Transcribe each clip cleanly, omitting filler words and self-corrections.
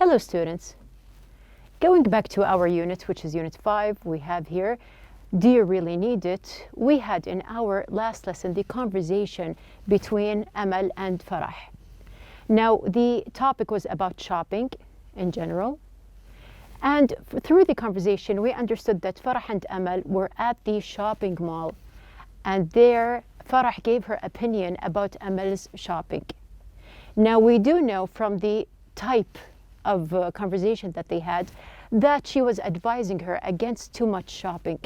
Hello students. Going back to our unit, which is Unit 5, we have here, do you really need it? We had in our last lesson the conversation between Amal and Farah. Now the topic was about shopping in general. And through the conversation, we understood that Farah and Amal were at the shopping mall. And there, Farah gave her opinion about Amal's shopping. Now we do know from the type of conversation that they had that she was advising her against too much shopping.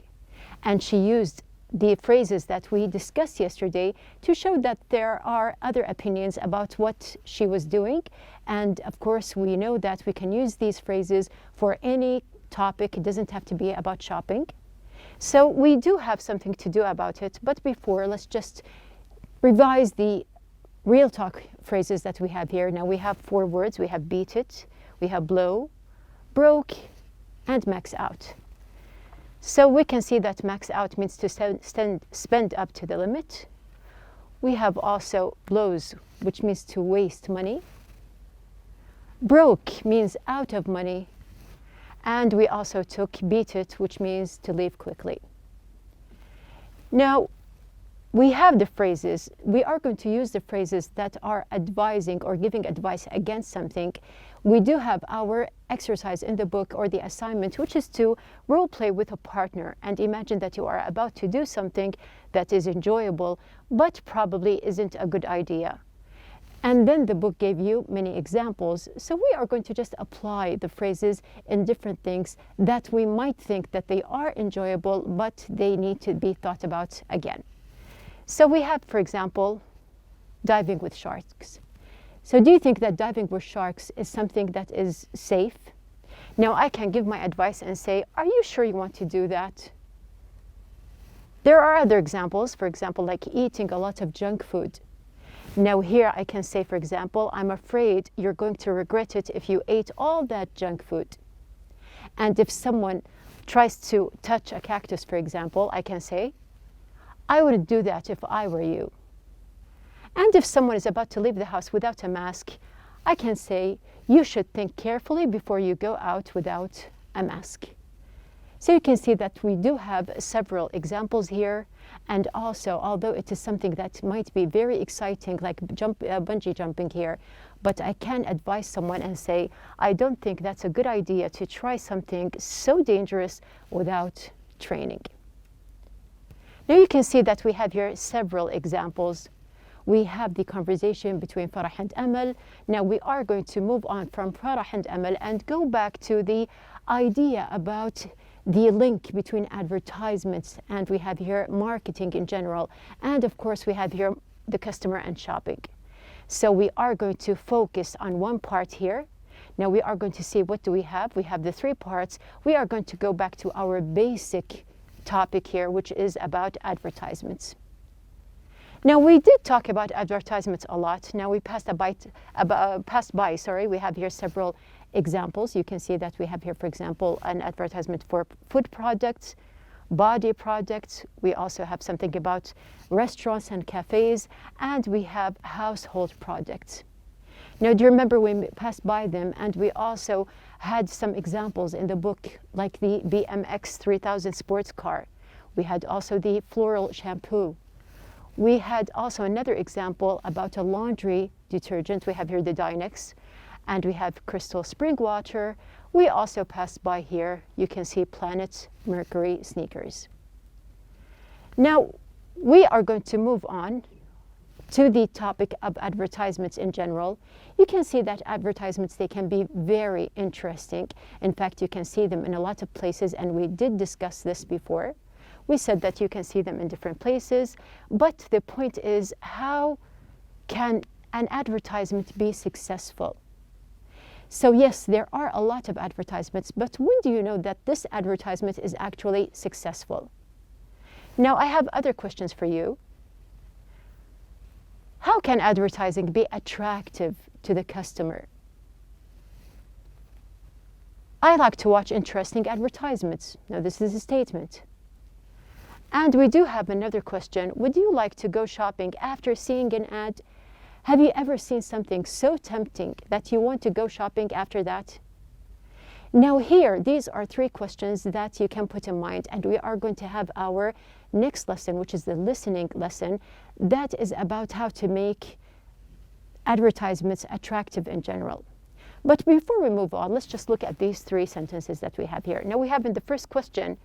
And she used the phrases that we discussed yesterday to show that there are other opinions about what she was doing. And of course, we know that we can use these phrases for any topic. It doesn't have to be about shopping. So we do have something to do about it. But before, let's just revise the real talk phrases that we have here. Now we have 4 words. We have beat it, we have blow, broke, and max out. So we can see that max out means to spend up to the limit. We have also blows, which means to waste money. Broke means out of money. And we also took beat it, which means to leave quickly. Now, we have the phrases. We are going to use the phrases that are advising or giving advice against something. We do have our exercise in the book or the assignment, which is to role play with a partner and imagine that you are about to do something that is enjoyable, but probably isn't a good idea. And then the book gave you many examples. So we are going to just apply the phrases in different things that we might think that they are enjoyable, but they need to be thought about again. So we have, for example, diving with sharks. So do you think that diving with sharks is something that is safe? Now I can give my advice and say, are you sure you want to do that? There are other examples, for example, like eating a lot of junk food. Now here I can say, for example, I'm afraid you're going to regret it if you ate all that junk food. And if someone tries to touch a cactus, for example, I can say, I wouldn't do that if I were you. And if someone is about to leave the house without a mask, I can say, you should think carefully before you go out without a mask. So you can see that we do have several examples here. And also, although it is something that might be very exciting, like bungee jumping here, but I can advise someone and say, I don't think that's a good idea to try something so dangerous without training. Now you can see that we have here several examples. We have the conversation between Farah and Amal. Now we are going to move on from Farah and Amal and go back to the idea about the link between advertisements, and we have here marketing in general, and of course we have here the customer and shopping. So we are going to focus on one part here. Now we are going to see what do we have. We have the 3 parts. We are going to go back to our basic topic here, which is about advertisements. Now we did talk about advertisements a lot. Now we passed by. We have here several examples. You can see that we have here, for example, an advertisement for food products, body products. We also have something about restaurants and cafes, and we have household products. Now, do you remember we passed by them, and we also had some examples in the book, like the BMX 3000 sports car. We had also the floral shampoo. We had also another example about a laundry detergent. We have here the Dynex, and we have crystal spring water. We also passed by here, you can see Planet Mercury sneakers. Now, we are going to move on to the topic of advertisements in general. You can see that advertisements, they can be very interesting. In fact, you can see them in a lot of places, and we did discuss this before. We said that you can see them in different places, but the point is, how can an advertisement be successful? So yes, there are a lot of advertisements, but when do you know that this advertisement is actually successful? Now, I have other questions for you. How can advertising be attractive to the customer? I like to watch interesting advertisements. Now, this is a statement. And we do have another question. Would you like to go shopping after seeing an ad? Have you ever seen something so tempting that you want to go shopping after that? Now here, these are 3 questions that you can put in mind, and we are going to have our next lesson, which is the listening lesson, that is about how to make advertisements attractive in general. But before we move on, let's just look at these 3 sentences that we have here. Now we have in the first question,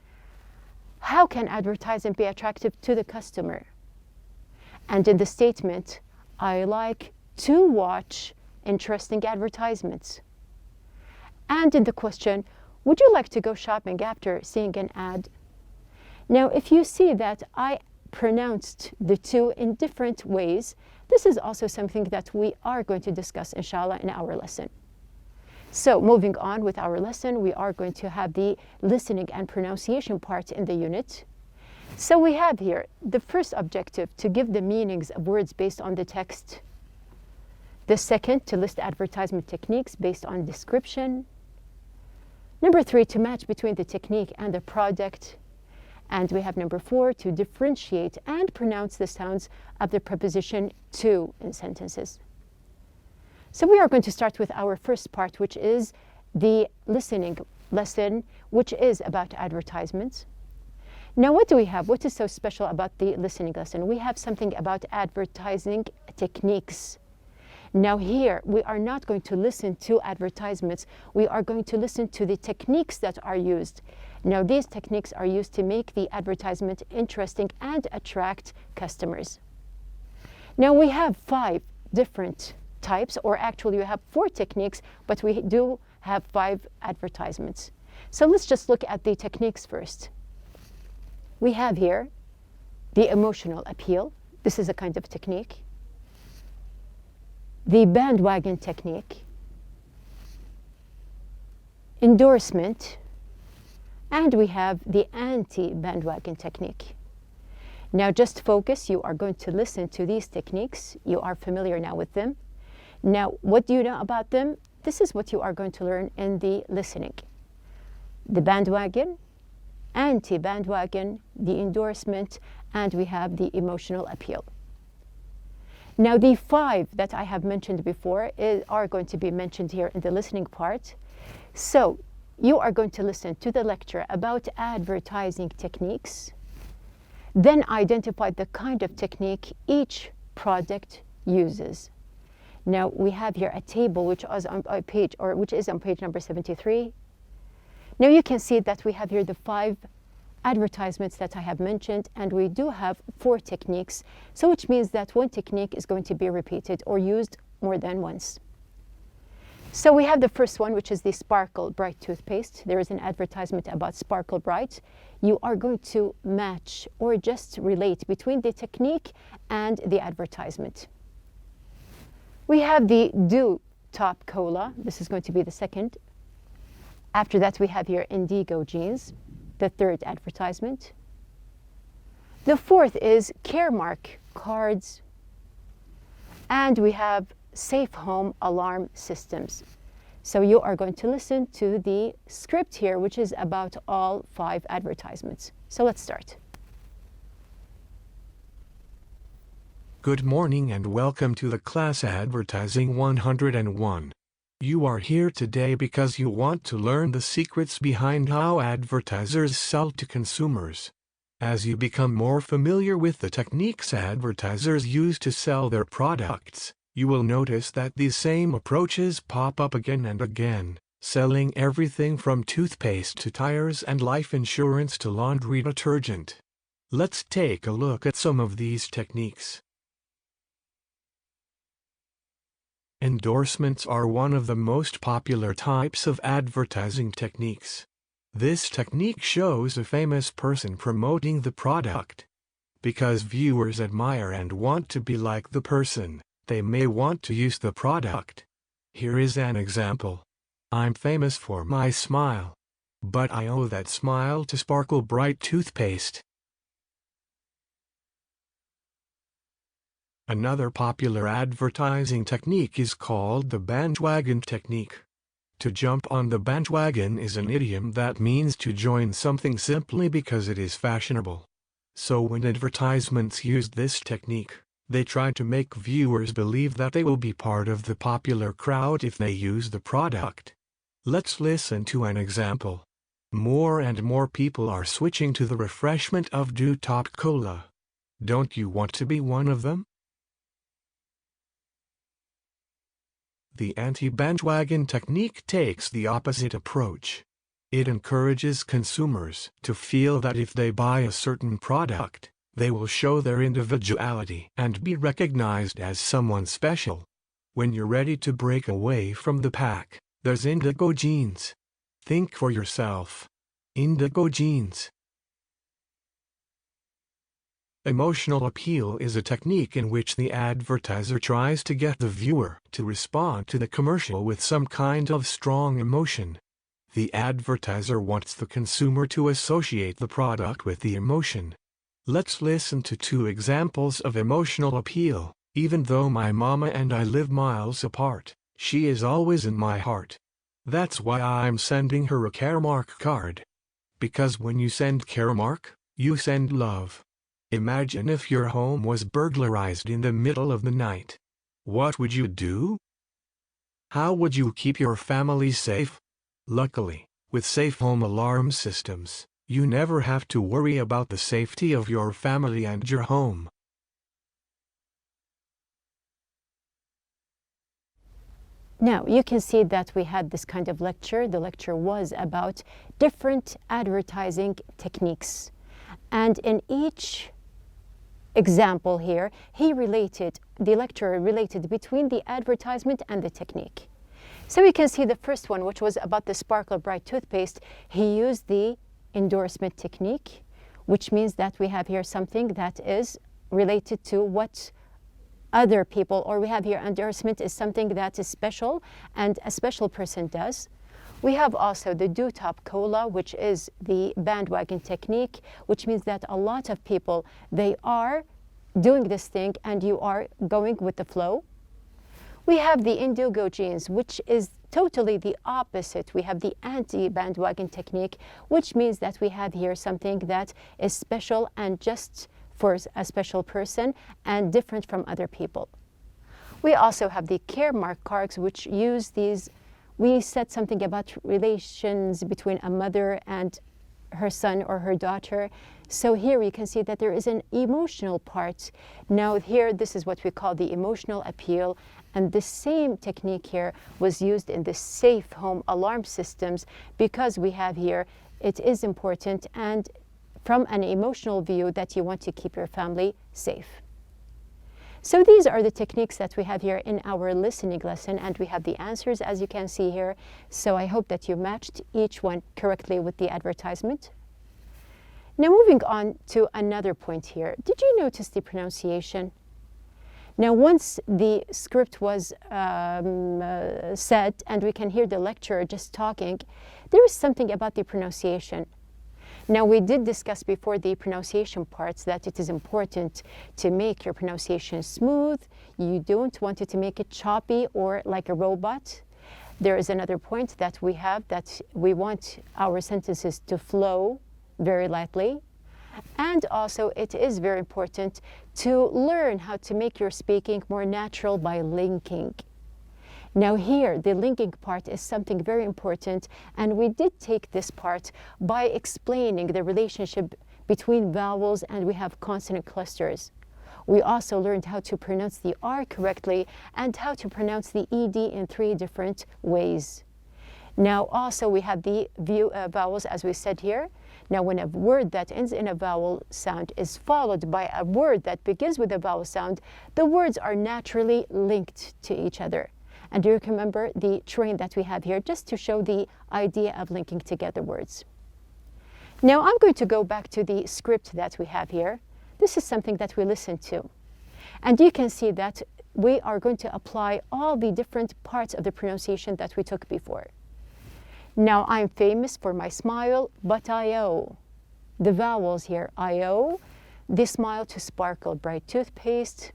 how can advertising be attractive to the customer? And in the statement, I like to watch interesting advertisements. And in the question, would you like to go shopping after seeing an ad? Now, if you see that I pronounced the 2 in different ways, this is also something that we are going to discuss, inshallah, in our lesson. So moving on with our lesson, we are going to have the listening and pronunciation part in the unit. So we have here the first objective, to give the meanings of words based on the text. The second, to list advertisement techniques based on description. Number 3, to match between the technique and the product. And we have number 4, to differentiate and pronounce the sounds of the preposition to in sentences. So we are going to start with our first part, which is the listening lesson, which is about advertisements. Now, what do we have? What is so special about the listening lesson? We have something about advertising techniques. Now here, we are not going to listen to advertisements. We are going to listen to the techniques that are used. Now, these techniques are used to make the advertisement interesting and attract customers. Now, we have 5 different types, or actually we have 4 techniques, but we do have 5 advertisements. So let's just look at the techniques first. We have here the emotional appeal. This is a kind of technique. The bandwagon technique, endorsement, and we have the anti-bandwagon technique. Now just focus, you are going to listen to these techniques. You are familiar now with them. Now, what do you know about them? This is what you are going to learn in the listening. The bandwagon, anti-bandwagon, the endorsement, and we have the emotional appeal. Now, the 5 that I have mentioned before are going to be mentioned here in the listening part. So, you are going to listen to the lecture about advertising techniques, then identify the kind of technique each product uses. Now, we have here a table which is on page number 73. Now, you can see that we have here the 5 advertisements that I have mentioned, and we do have 4 techniques, so which means that 1 technique is going to be repeated or used more than once. So we have the first one, which is the Sparkle Bright toothpaste. There is an advertisement about Sparkle Bright. You are going to match or just relate between the technique and the advertisement. We have the Dew Top Cola. This is going to be the second. After that, we have here Indigo Jeans, the 3rd advertisement. The 4th is Caremark cards. And we have Safe Home Alarm Systems. So you are going to listen to the script here, which is about all 5 advertisements. So let's start. Good morning and welcome to the class Advertising 101. You are here today because you want to learn the secrets behind how advertisers sell to consumers. As you become more familiar with the techniques advertisers use to sell their products, you will notice that these same approaches pop up again and again, selling everything from toothpaste to tires and life insurance to laundry detergent. Let's take a look at some of these techniques. Endorsements are one of the most popular types of advertising techniques. This technique shows a famous person promoting the product. Because viewers admire and want to be like the person, they may want to use the product. Here is an example. I'm famous for my smile. But I owe that smile to Sparkle Bright toothpaste. Another popular advertising technique is called the bandwagon technique. To jump on the bandwagon is an idiom that means to join something simply because it is fashionable. So when advertisements use this technique, they try to make viewers believe that they will be part of the popular crowd if they use the product. Let's listen to an example. More and more people are switching to the refreshment of Dew Top Cola. Don't you want to be one of them? The anti-bandwagon technique takes the opposite approach. It encourages consumers to feel that if they buy a certain product, they will show their individuality and be recognized as someone special. When you're ready to break away from the pack, there's indigo jeans. Think for yourself. Indigo jeans. Emotional appeal is a technique in which the advertiser tries to get the viewer to respond to the commercial with some kind of strong emotion. The advertiser wants the consumer to associate the product with the emotion. Let's listen to 2 examples of emotional appeal. Even though my mama and I live miles apart, she is always in my heart. That's why I'm sending her a Caremark card. Because when you send Caremark, you send love. Imagine if your home was burglarized in the middle of the night. What would you do? How would you keep your family safe? Luckily, with safe home alarm systems, you never have to worry about the safety of your family and your home. Now, you can see that we had this kind of lecture. The lecture was about different advertising techniques. And in each example here, the lecturer related between the advertisement and the technique. So we can see the first one, which was about the Sparkle Bright toothpaste. He used the endorsement technique, which means that we have here something that is related to what other people, or we have here endorsement is something that is special and a special person does. We have also the Dew Top Cola, which is the bandwagon technique, which means that a lot of people, they are doing this thing and you are going with the flow. We have the indigo jeans, which is totally the opposite. We have the anti-bandwagon technique, which means that we have here something that is special and just for a special person and different from other people. We also have the Caremark cards, which use these. We said something about relations between a mother and her son or her daughter. So here you can see that there is an emotional part. Now here, this is what we call the emotional appeal. And the same technique here was used in the safe home alarm systems, because we have here, it is important and from an emotional view that you want to keep your family safe. So these are the techniques that we have here in our listening lesson, and we have the answers as you can see here. So I hope that you matched each one correctly with the advertisement. Now moving on to another point here. Did you notice the pronunciation? Now once the script was set and we can hear the lecturer just talking, there is something about the pronunciation. Now we did discuss before the pronunciation parts that it is important to make your pronunciation smooth. You don't want it to make it choppy or like a robot. There is another point that we have, that we want our sentences to flow very lightly. And also it is very important to learn how to make your speaking more natural by linking. Now here, the linking part is something very important, and we did take this part by explaining the relationship between vowels, and we have consonant clusters. We also learned how to pronounce the R correctly and how to pronounce the ED in 3 different ways. Now also we have the vowels, as we said here. Now when a word that ends in a vowel sound is followed by a word that begins with a vowel sound, the words are naturally linked to each other. And you can remember the train that we have here just to show the idea of linking together words. Now I'm going to go back to the script that we have here. This is something that we listened to. And you can see that we are going to apply all the different parts of the pronunciation that we took before. Now I'm famous for my smile, but I owe. The vowels here, I owe, the smile to Sparkle Bright toothpaste.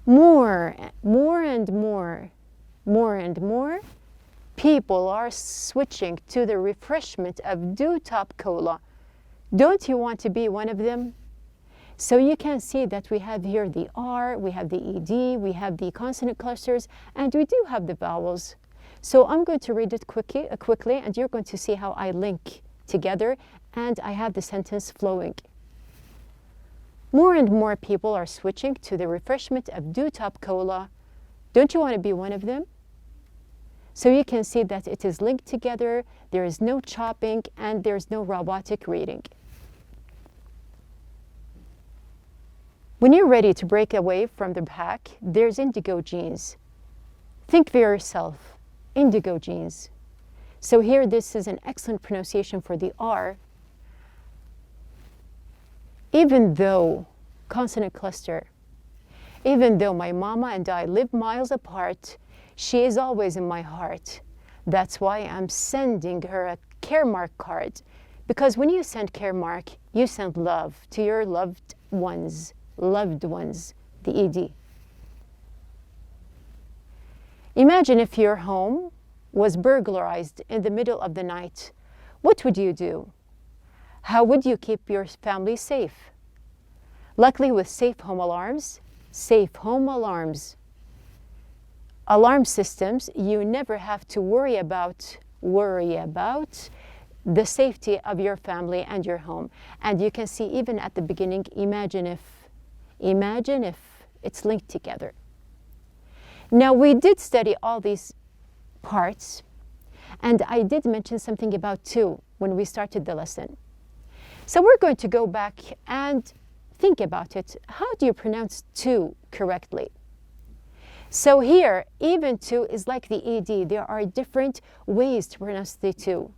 More and more people are switching to the refreshment of Dew Top Cola. Don't you want to be one of them? So you can see that we have here the R, we have the ED, we have the consonant clusters, and we do have the vowels. So I'm going to read it quickly, and you're going to see how I link together, and I have the sentence flowing. More and more people are switching to the refreshment of Top Cola. Don't you want to be one of them? So you can see that it is linked together, there is no chopping, and there's no robotic reading. When you're ready to break away from the pack, there's indigo jeans. Think for yourself, indigo jeans. So here, this is an excellent pronunciation for the R. Even though, consonant cluster, even though my mama and I live miles apart, she is always in my heart. That's why I'm sending her a care mark card. Because when you send care mark, you send love to your loved ones, the ED. Imagine if your home was burglarized in the middle of the night. What would you do? How would you keep your family safe? Luckily, with safe home alarms, alarm systems, you never have to worry about the safety of your family and your home. And you can see even at the beginning, imagine if it's linked together. Now, we did study all these parts, and I did mention something about to when we started the lesson. So we're going to go back and think about it. How do you pronounce to correctly? So here, even to is like the ED. There are different ways to pronounce the to.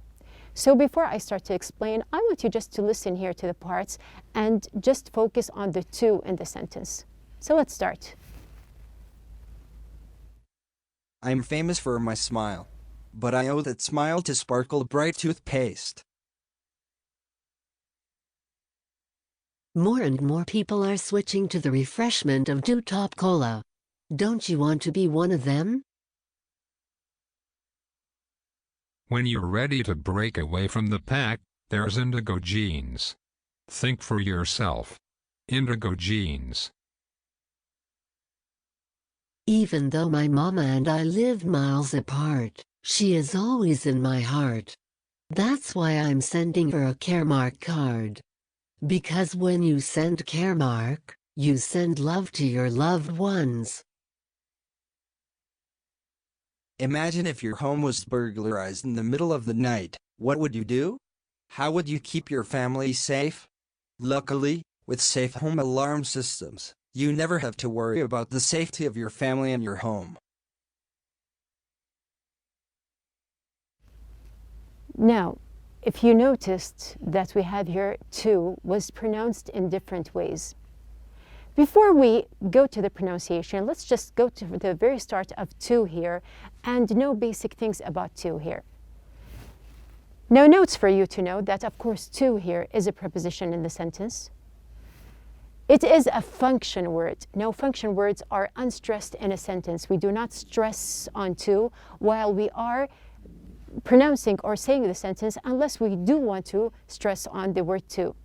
So before I start to explain, I want you just to listen here to the parts and just focus on the to in the sentence. So let's start. I'm famous for my smile, but I owe that smile to Sparkle Bright toothpaste. More and more people are switching to the refreshment of Top Cola. Don't you want to be one of them? When you're ready to break away from the pack, there's indigo jeans. Think for yourself. Indigo jeans. Even though my mama and I live miles apart, she is always in my heart. That's why I'm sending her a Caremark card. Because when you send Caremark, you send love to your loved ones. Imagine if your home was burglarized in the middle of the night. What would you do? How would you keep your family safe? Luckily, with safe home alarm systems, you never have to worry about the safety of your family and your home. Now, if you noticed that we have here to was pronounced in different ways. Before we go to the pronunciation, let's just go to the very start of to here and know basic things about to here. Now, notes for you to know that, of course, to here is a preposition in the sentence. It is a function word. Now, function words are unstressed in a sentence. We do not stress on to while we are pronouncing or saying the sentence unless we do want to stress on the word to.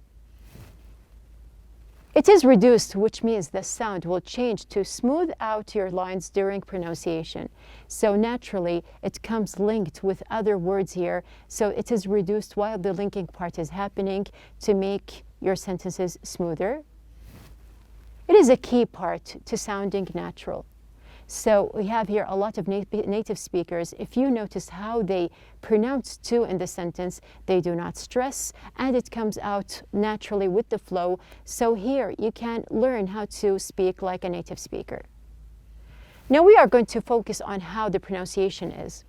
It is reduced, which means the sound will change to smooth out your lines during pronunciation. So naturally, it comes linked with other words here. So it is reduced while the linking part is happening to make your sentences smoother. It is a key part to sounding natural. So we have here a lot of native speakers. If you notice how they pronounce to in the sentence, they do not stress, and it comes out naturally with the flow. So here you can learn how to speak like a native speaker. Now we are going to focus on how the pronunciation is.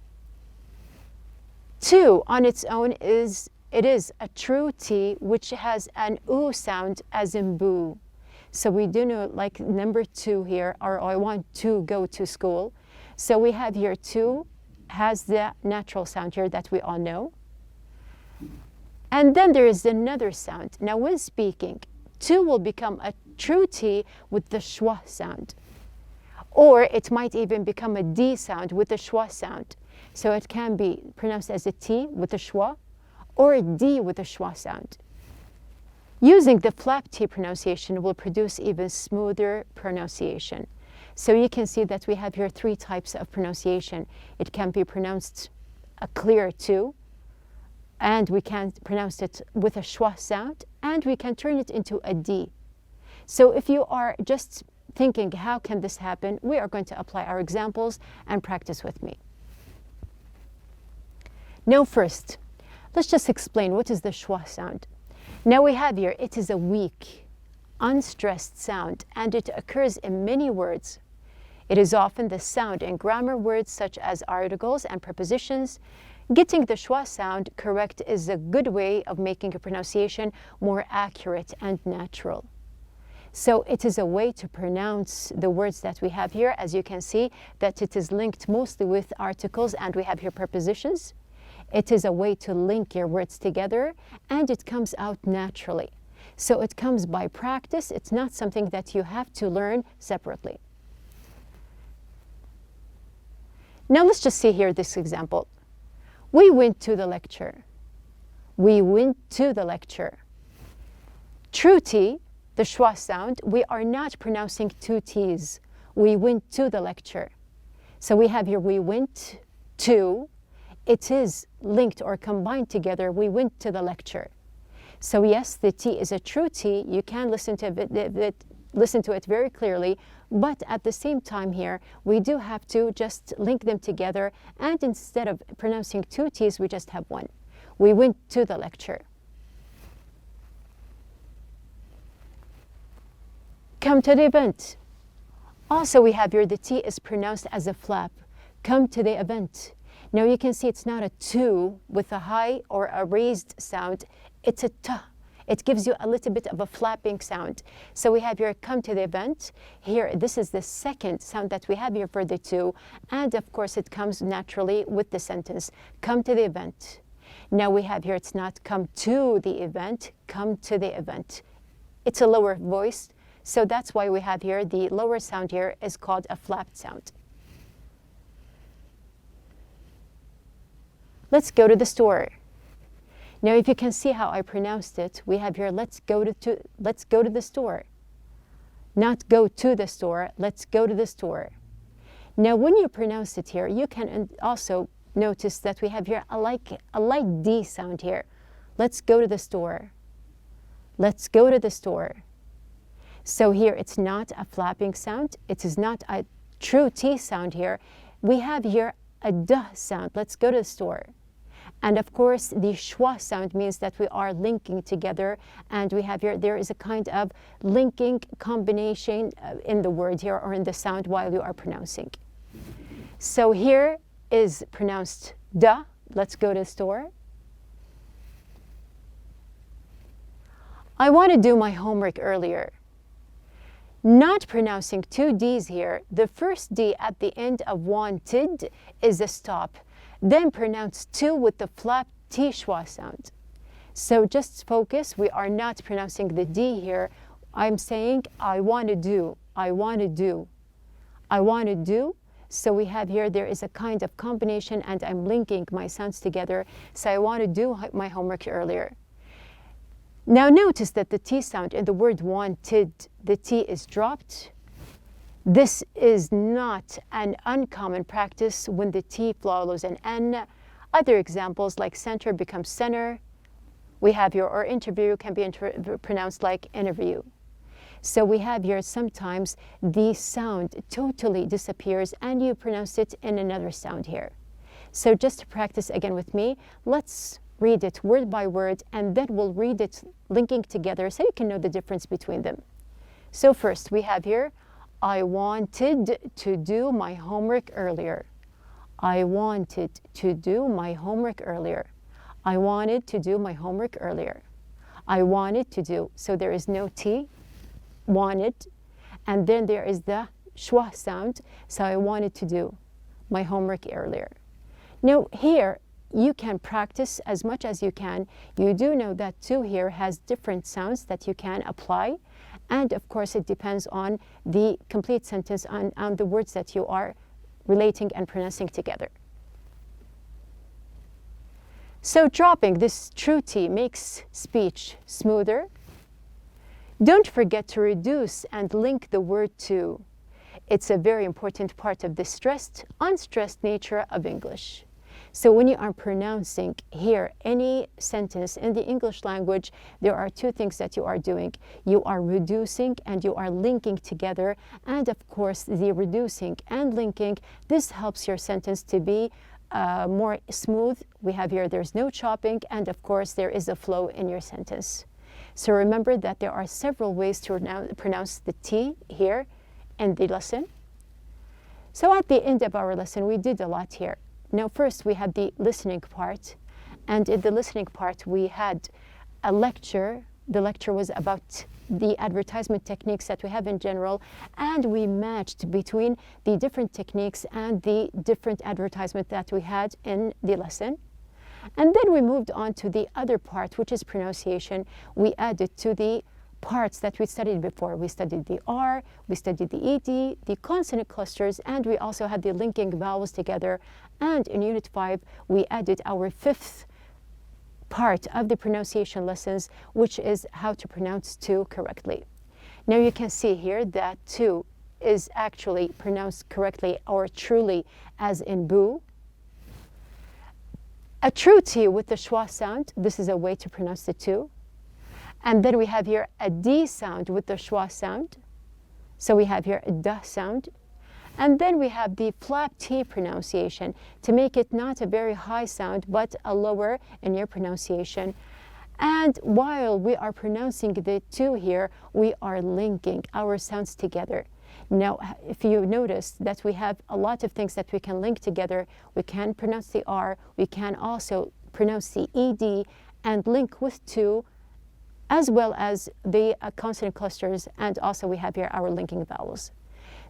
To on its own is a true T which has an oo sound as in boo. So we do know, like number 2 here, or I want to go to school. So we have here to has the natural sound here that we all know. And then there is another sound. Now when speaking, to will become a true T with the schwa sound. Or it might even become a D sound with the schwa sound. So it can be pronounced as a T with the schwa or a D with the schwa sound. Using the flap T pronunciation will produce even smoother pronunciation. So you can see that we have here 3 types of pronunciation. It can be pronounced a clear tu, and we can pronounce it with a schwa sound, and we can turn it into a d. So if you are just thinking, how can this happen? We are going to apply our examples and practice with me. Now first, let's just explain what is the schwa sound. Now we have here, it is a weak, unstressed sound, and it occurs in many words. It is often the sound in grammar words such as articles and prepositions. Getting the schwa sound correct is a good way of making a pronunciation more accurate and natural. So it is a way to pronounce the words that we have here. As you can see, that it is linked mostly with articles, and we have here prepositions. It is a way to link your words together, and it comes out naturally. So it comes by practice. It's not something that you have to learn separately. Now let's just see here this example. We went to the lecture. We went to the lecture. True T, the schwa sound, we are not pronouncing 2 T's. We went to the lecture. So we have here, we went to. It is linked or combined together. We went to the lecture. So yes, the T is a true T. You can listen to it very clearly, but at the same time here, we do have to just link them together, and instead of pronouncing 2 T's, we just have 1. We went to the lecture. Come to the event. Also, we have here, the T is pronounced as a flap. Come to the event. Now you can see it's not a tu with a high or a raised sound. It's a t. It gives you a little bit of a flapping sound. So we have here, come to the event. Here, this is the second sound that we have here for the tu. And of course, it comes naturally with the sentence, come to the event. Now we have here, it's not come to the event, come to the event. It's a lower voice. So that's why we have here, the lower sound here is called a flapped sound. Let's go to the store. Now, if you can see how I pronounced it, we have here, let's go to the store. Not go to the store, let's go to the store. Now, when you pronounce it here, you can also notice that we have here a light D sound here. Let's go to the store. Let's go to the store. So here, it's not a flapping sound. It is not a true T sound here. We have here a D sound. Let's go to the store. And of course, the schwa sound means that we are linking together, and we have here, there is a kind of linking combination in the word here or in the sound while you are pronouncing. So here is pronounced da. Let's go to the store. I want to do my homework earlier. Not pronouncing 2 D's here. The first D at the end of wanted is a stop. Then pronounce 2 with the flap T schwa sound. So just focus. We are not pronouncing the D here. I'm saying I want to do. I want to do. I want to do. So we have here, there is a kind of combination, and I'm linking my sounds together. So I want to do my homework earlier. Now notice that the T sound in the word wanted, the T is dropped. This is not an uncommon practice when the T follows an N. Other examples like center becomes center. We have here, or interview can be pronounced like interview. So we have here sometimes the sound totally disappears and you pronounce it in another sound here. So just to practice again with me, let's read it word by word, and then we'll read it linking together so you can know the difference between them. So first we have here, I wanted to do my homework earlier. I wanted to do my homework earlier. I wanted to do my homework earlier. I wanted to do, so there is no T, wanted, and then there is the schwa sound, so I wanted to do my homework earlier. Now here, you can practice as much as you can. You do know that to here has different sounds that you can apply. And of course, it depends on the complete sentence, on the words that you are relating and pronouncing together. So dropping this true T makes speech smoother. Don't forget to reduce and link the word to. it's a very important part of the stressed, unstressed nature of English. So when you are pronouncing here any sentence in the English language, there are two things that you are doing. You are reducing and you are linking together. And of course, the reducing and linking, this helps your sentence to be more smooth. We have here, there's no chopping, and of course, there is a flow in your sentence. So remember that there are several ways to pronounce the T here in the lesson. So at the end of our lesson, we did a lot here. Now, first, we had the listening part. And in the listening part, we had a lecture. The lecture was about the advertisement techniques that we have in general. And we matched between the different techniques and the different advertisement that we had in the lesson. And then we moved on to the other part, which is pronunciation. We added to the parts that we studied before. We studied the R, we studied the ED, the consonant clusters, and we also had the linking vowels together. And in Unit 5, we added our fifth part of the pronunciation lessons, which is how to pronounce to correctly. Now you can see here that to is actually pronounced correctly or truly as in boo. A true T with the schwa sound, this is a way to pronounce the to. And then we have here a D sound with the schwa sound. So we have here a duh sound. And then we have the flap T pronunciation to make it not a very high sound, but a lower in your pronunciation. And while we are pronouncing the to here, we are linking our sounds together. Now, if you notice that we have a lot of things that we can link together, we can pronounce the R, we can also pronounce the ED and link with to, as well as the consonant clusters, and also we have here our linking vowels.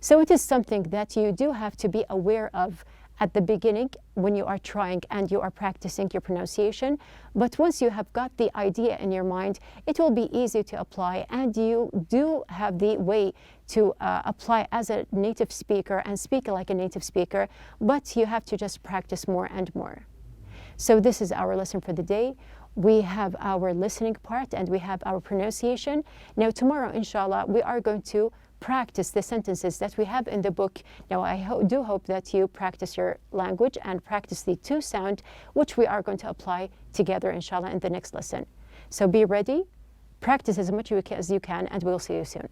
So it is something that you do have to be aware of at the beginning when you are trying and you are practicing your pronunciation. But once you have got the idea in your mind, it will be easy to apply, and you do have the way to apply as a native speaker and speak like a native speaker, but you have to just practice more and more. So this is our lesson for the day. We have our listening part and we have our pronunciation. Now tomorrow, inshallah, we are going to practice the sentences that we have in the book. Now I do hope that you practice your language and practice the to sound, which we are going to apply together, inshallah, in the next lesson. So be ready, practice as much as you can, and we'll see you soon.